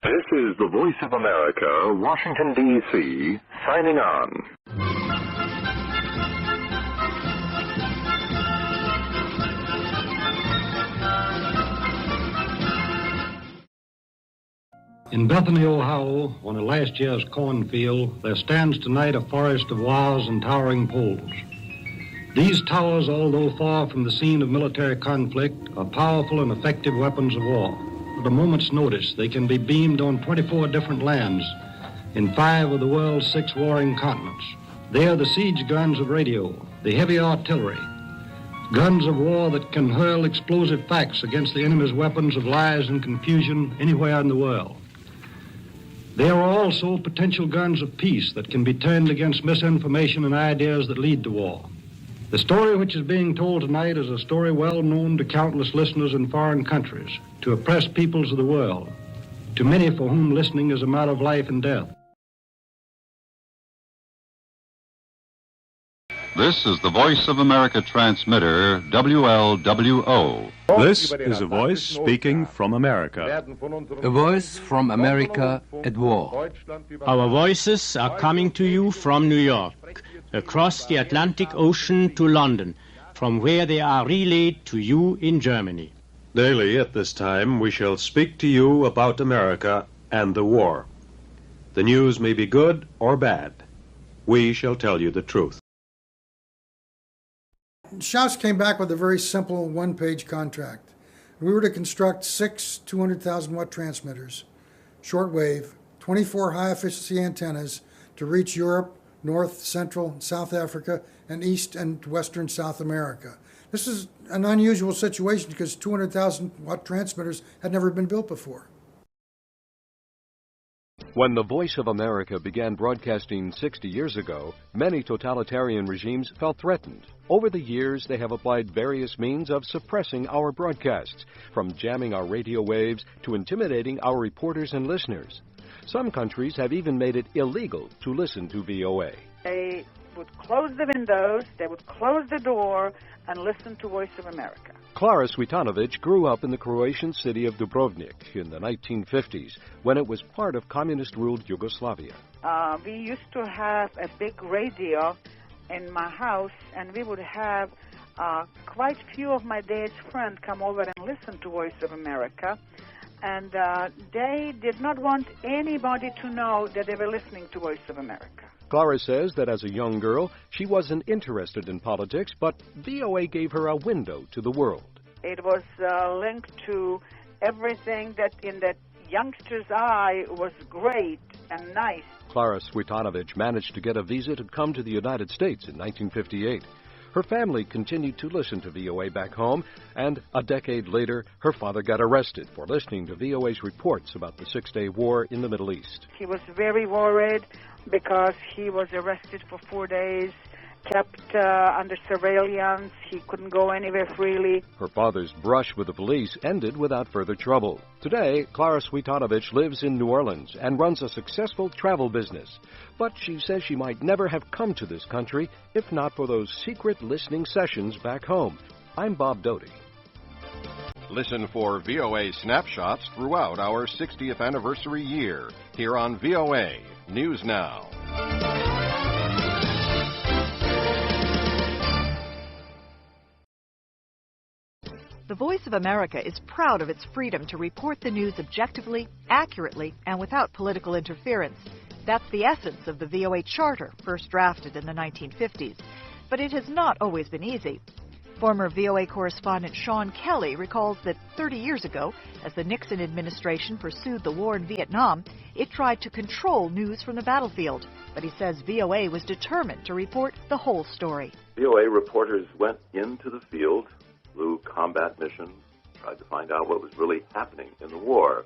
This is the Voice of America, Washington, D.C., signing on. In Bethany, Ohio, on a last year's cornfield, there stands tonight a forest of wires and towering poles. These towers, although far from the scene of military conflict, are powerful and effective weapons of war. At a moment's notice, they can be beamed on 24 different lands in 5 of the world's 6 warring continents. They are the siege guns of radio, the heavy artillery, guns of war that can hurl explosive facts against the enemy's weapons of lies and confusion anywhere in the world. They are also potential guns of peace that can be turned against misinformation and ideas that lead to war. The story which is being told tonight is a story well known to countless listeners in foreign countries, to oppressed peoples of the world, to many for whom listening is a matter of life and death. This is the Voice of America transmitter, WLWO. This is a voice speaking from America. A voice from America at war. Our voices are coming to you from New York, across the Atlantic Ocean to London, from where they are relayed to you in Germany. Daily at this time, we shall speak to you about America and the war. The news may be good or bad. We shall tell you the truth. Schaus came back with a very simple one-page contract. We were to construct 6 200,000-watt transmitters, shortwave, 24 high-efficiency antennas to reach Europe, North, Central, South Africa, and East and Western South America. This is an unusual situation because 200,000-watt transmitters had never been built before. When the Voice of America began broadcasting 60 years ago, many totalitarian regimes felt threatened. Over the years, they have applied various means of suppressing our broadcasts, from jamming our radio waves to intimidating our reporters and listeners. Some countries have even made it illegal to listen to VOA. They would close the windows, they would close the door, and listen to Voice of America. Clara Svitanovic grew up in the Croatian city of Dubrovnik in the 1950s, when it was part of communist-ruled Yugoslavia. We used to have a big radio in my house, and we would have quite a few of my dad's friends come over and listen to Voice of America. And they did not want anybody to know that they were listening to Voice of America. Clara says that as a young girl, she wasn't interested in politics, but VOA gave her a window to the world. It was linked to everything that in that youngster's eye was great and nice. Clara Svitanovic managed to get a visa to come to the United States in 1958. Her family continued to listen to VOA back home, and a decade later, her father got arrested for listening to VOA's reports about the Six-Day War in the Middle East. He was very worried because he was arrested for 4 days, kept under surveillance. He couldn't go anywhere freely. Her father's brush with the police ended without further trouble. Today, Clara Svitanovic lives in New Orleans and runs a successful travel business. But she says she might never have come to this country if not for those secret listening sessions back home. I'm Bob Doty. Listen for VOA snapshots throughout our 60th anniversary year here on VOA News Now. The Voice of America is proud of its freedom to report the news objectively, accurately, and without political interference. That's the essence of the VOA Charter, first drafted in the 1950s. But it has not always been easy. Former VOA correspondent Sean Kelly recalls that 30 years ago, as the Nixon administration pursued the war in Vietnam, it tried to control news from the battlefield. But he says VOA was determined to report the whole story. VOA reporters went into the field, flew combat missions, tried to find out what was really happening in the war.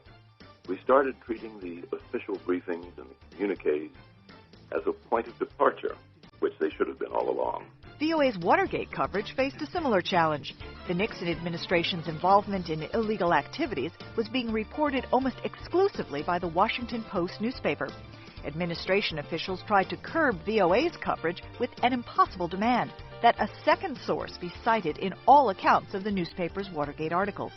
We started treating the official briefings and the communiques as a point of departure, which they should have been all along. VOA's Watergate coverage faced a similar challenge. The Nixon administration's involvement in illegal activities was being reported almost exclusively by the Washington Post newspaper. Administration officials tried to curb VOA's coverage with an impossible demand that a second source be cited in all accounts of the newspaper's Watergate articles.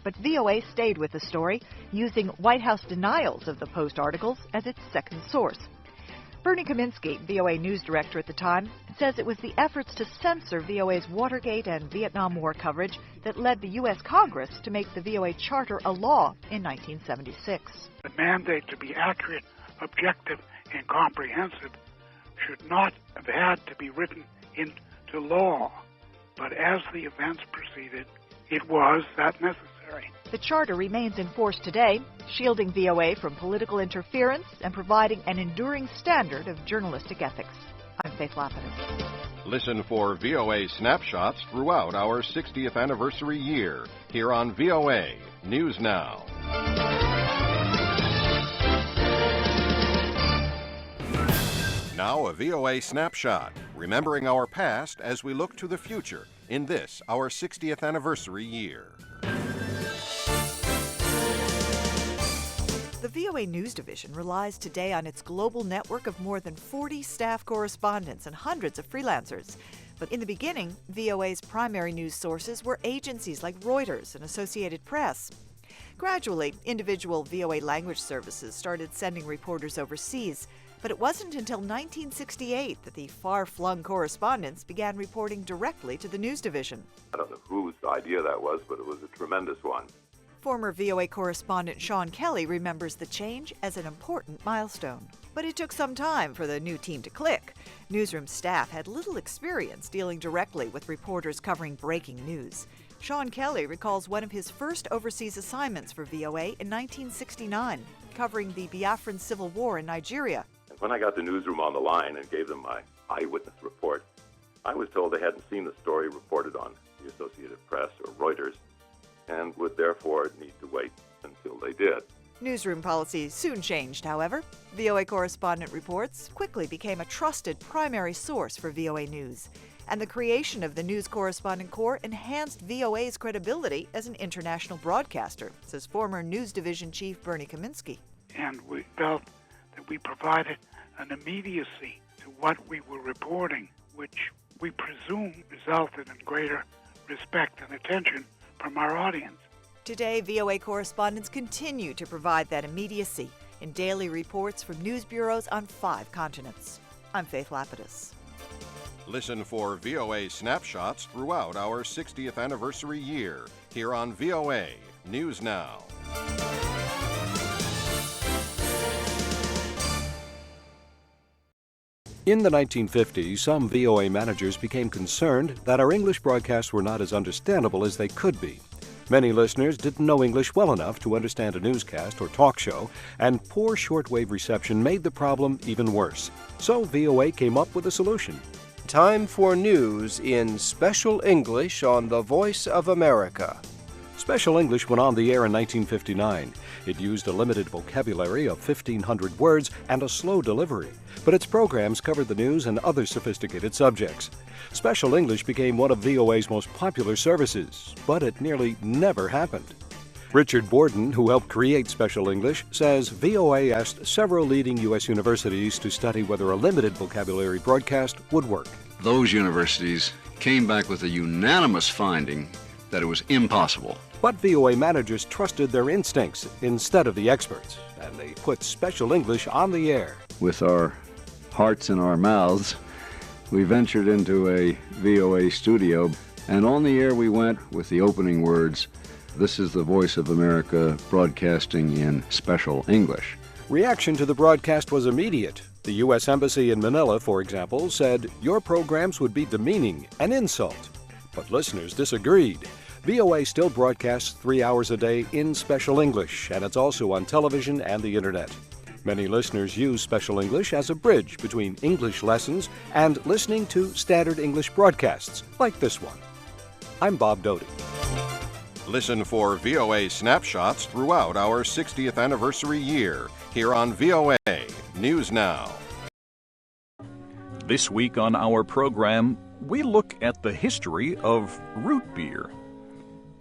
But VOA stayed with the story, using White House denials of the Post articles as its second source. Bernie Kaminsky, VOA news director at the time, says it was the efforts to censor VOA's Watergate and Vietnam War coverage that led the U.S. Congress to make the VOA Charter a law in 1976. The mandate to be accurate, objective, and comprehensive should not have had to be written into law. But as the events proceeded, it was that necessary. The Charter remains in force today, shielding VOA from political interference and providing an enduring standard of journalistic ethics. I'm Faith Lapidus. Listen for VOA snapshots throughout our 60th anniversary year here on VOA News Now. Now a VOA snapshot, remembering our past as we look to the future in this, our 60th anniversary year. The VOA News Division relies today on its global network of more than 40 staff correspondents and hundreds of freelancers. But in the beginning, VOA's primary news sources were agencies like Reuters and Associated Press. Gradually, individual VOA language services started sending reporters overseas, but it wasn't until 1968 that the far-flung correspondents began reporting directly to the news division. I don't know whose idea that was, but it was a tremendous one. Former VOA correspondent Sean Kelly remembers the change as an important milestone. But it took some time for the new team to click. Newsroom staff had little experience dealing directly with reporters covering breaking news. Sean Kelly recalls one of his first overseas assignments for VOA in 1969, covering the Biafran Civil War in Nigeria. When I got the newsroom on the line and gave them my eyewitness report, I was told they hadn't seen the story reported on the Associated Press or Reuters and would therefore need to wait until they did. Newsroom policy soon changed, however. VOA correspondent reports quickly became a trusted primary source for VOA News. And the creation of the News Correspondent Corps enhanced VOA's credibility as an international broadcaster, says former News Division Chief Bernie Kaminsky. And we felt that we provided an immediacy to what we were reporting, which we presume resulted in greater respect and attention from our audience. Today, VOA correspondents continue to provide that immediacy in daily reports from news bureaus on 5 continents. I'm Faith Lapidus. Listen for VOA snapshots throughout our 60th anniversary year here on VOA News Now. In the 1950s, some VOA managers became concerned that our English broadcasts were not as understandable as they could be. Many listeners didn't know English well enough to understand a newscast or talk show, and poor shortwave reception made the problem even worse. So VOA came up with a solution. Time for news in Special English on the Voice of America. Special English went on the air in 1959. It used a limited vocabulary of 1,500 words and a slow delivery, but its programs covered the news and other sophisticated subjects. Special English became one of VOA's most popular services, but it nearly never happened. Richard Borden, who helped create Special English, says VOA asked several leading U.S. universities to study whether a limited vocabulary broadcast would work. Those universities came back with a unanimous finding that it was impossible. But VOA managers trusted their instincts instead of the experts, and they put Special English on the air. With our hearts in our mouths, we ventured into a VOA studio, and on the air we went with the opening words, "This is the Voice of America broadcasting in Special English." Reaction to the broadcast was immediate. The U.S. Embassy in Manila, for example, said your programs would be demeaning, an insult. But listeners disagreed. VOA still broadcasts 3 hours a day in Special English, and it's also on television and the Internet. Many listeners use Special English as a bridge between English lessons and listening to standard English broadcasts, like this one. I'm Bob Doty. Listen for VOA snapshots throughout our 60th anniversary year here on VOA News Now. This week on our program, we look at the history of root beer.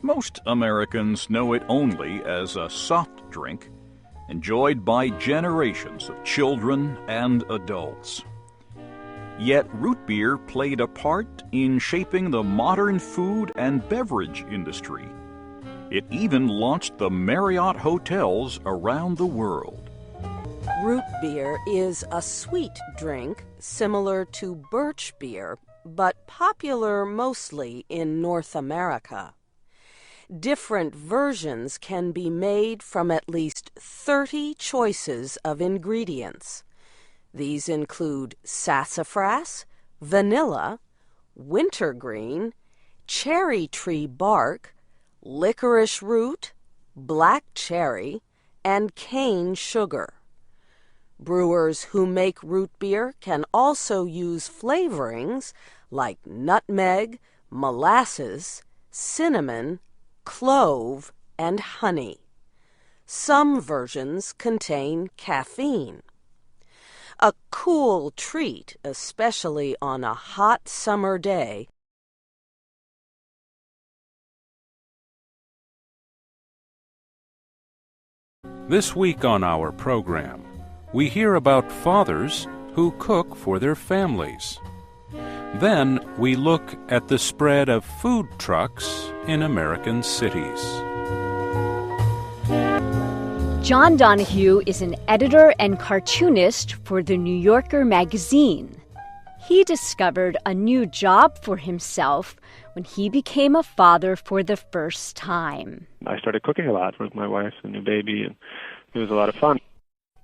Most Americans know it only as a soft drink, enjoyed by generations of children and adults. Yet root beer played a part in shaping the modern food and beverage industry. It even launched the Marriott hotels around the world. Root beer is a sweet drink similar to birch beer, but popular mostly in North America. Different versions can be made from at least 30 choices of ingredients. These include sassafras, vanilla, wintergreen, cherry tree bark, licorice root, black cherry, and cane sugar. Brewers who make root beer can also use flavorings like nutmeg, molasses, cinnamon, clove, and honey. Some versions contain caffeine. A cool treat, especially on a hot summer day. This week on our program, we hear about fathers who cook for their families. Then we look at the spread of food trucks in American cities. John Donahue is an editor and cartoonist for the New Yorker magazine. He discovered a new job for himself when he became a father for the first time. I started cooking a lot with my wife and new baby, and it was a lot of fun.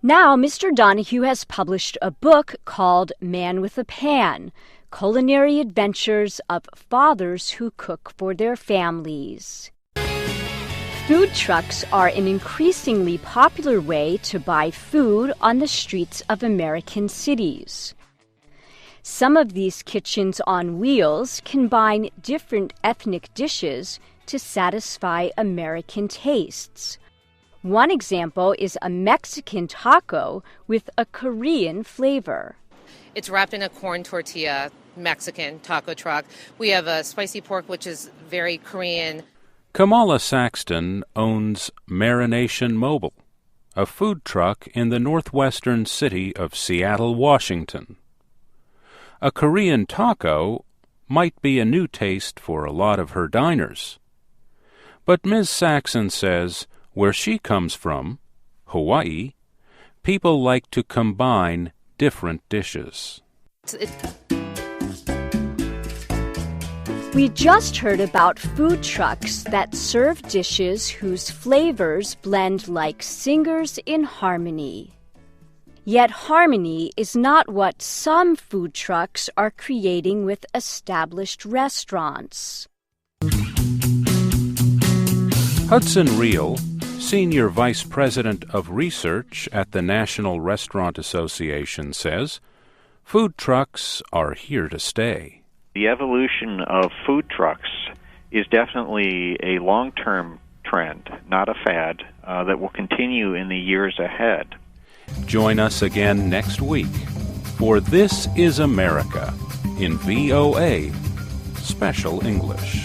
Now, Mr. Donahue has published a book called Man with a Pan, Culinary Adventures of Fathers Who Cook for Their Families. Food trucks are an increasingly popular way to buy food on the streets of American cities. Some of these kitchens on wheels combine different ethnic dishes to satisfy American tastes. One example is a Mexican taco with a Korean flavor. It's wrapped in a corn tortilla Mexican taco truck. We have a spicy pork, which is very Korean. Kamala Saxton owns Marination Mobile, a food truck in the northwestern city of Seattle, Washington. A Korean taco might be a new taste for a lot of her diners. But Ms. Saxon says where she comes from, Hawaii, people like to combine different dishes. We just heard about food trucks that serve dishes whose flavors blend like singers in harmony. Yet harmony is not what some food trucks are creating with established restaurants. Hudson Reel, Senior Vice President of Research at the National Restaurant Association, says food trucks are here to stay. The evolution of food trucks is definitely a long-term trend, not a fad, that will continue in the years ahead. Join us again next week for This is America in VOA Special English.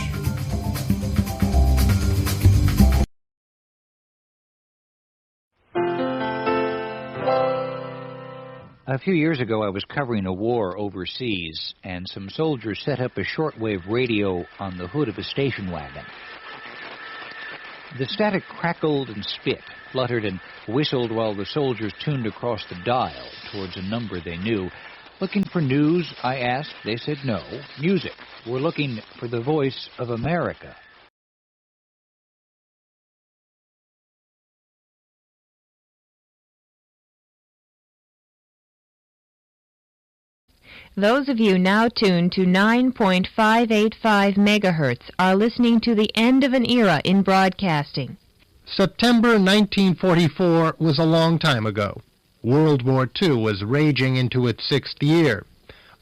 A few years ago, I was covering a war overseas, and some soldiers set up a shortwave radio on the hood of a station wagon. The static crackled and spit, fluttered and whistled while the soldiers tuned across the dial towards a number they knew. Looking for news, I asked. They said no. Music. We're looking for the voice of America. Those of you now tuned to 9.585 megahertz are listening to the end of an era in broadcasting. September 1944 was a long time ago. World War II was raging into its 6th year.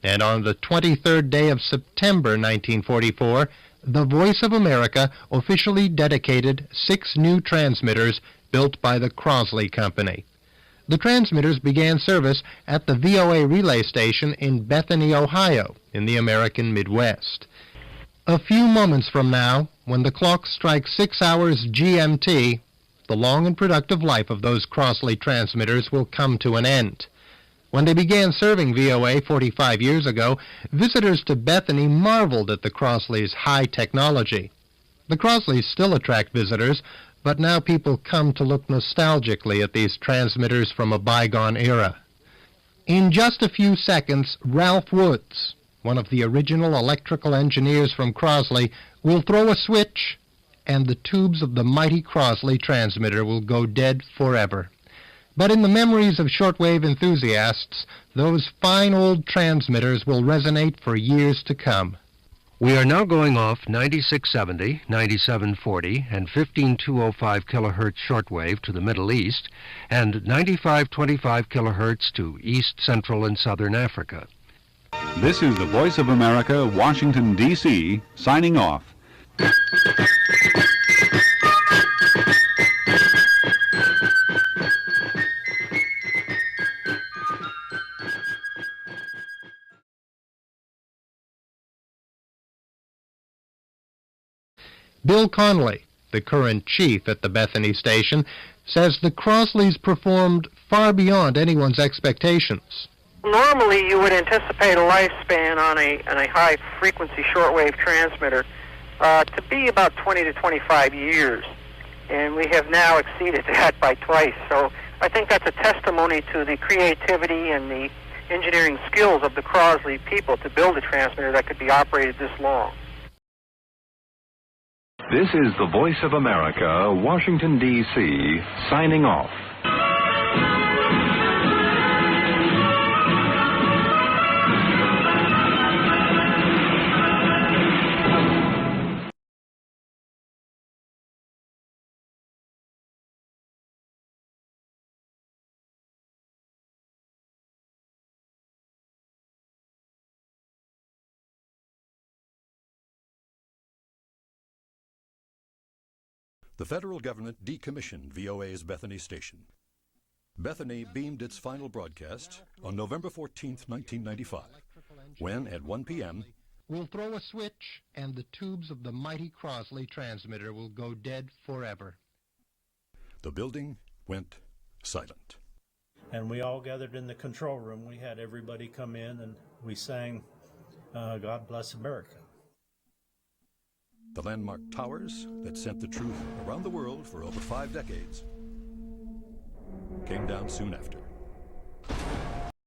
And on the 23rd day of September 1944, the Voice of America officially dedicated 6 new transmitters built by the Crosley Company. The transmitters began service at the VOA relay station in Bethany, Ohio, in the American Midwest. A few moments from now, when the clock strikes 6 hours GMT, the long and productive life of those Crosley transmitters will come to an end. When they began serving VOA 45 years ago, visitors to Bethany marveled at the Crosleys' high technology. The Crosleys still attract visitors, but now people come to look nostalgically at these transmitters from a bygone era. In just a few seconds, Ralph Woods, one of the original electrical engineers from Crosley, will throw a switch, and the tubes of the mighty Crosley transmitter will go dead forever. But in the memories of shortwave enthusiasts, those fine old transmitters will resonate for years to come. We are now going off 9670, 9740, and 15205 kilohertz shortwave to the Middle East, and 9525 kilohertz to East, Central, and Southern Africa. This is the Voice of America, Washington, D.C., signing off. Bill Conley, the current chief at the Bethany station, says the Crosleys performed far beyond anyone's expectations. Normally, you would anticipate a lifespan on a high-frequency shortwave transmitter to be about 20 to 25 years, and we have now exceeded that by twice. So I think that's a testimony to the creativity and the engineering skills of the Crosley people to build a transmitter that could be operated this long. This is the Voice of America, Washington, D.C., signing off. The federal government decommissioned VOA's Bethany station. Bethany beamed its final broadcast on November 14, 1995, when, at 1 p.m., we'll throw a switch, and the tubes of the mighty Crosley transmitter will go dead forever. the building went silent. And we all gathered in the control room. We had everybody come in, and we sang God Bless America. The landmark towers that sent the truth around the world for over 5 decades came down soon after.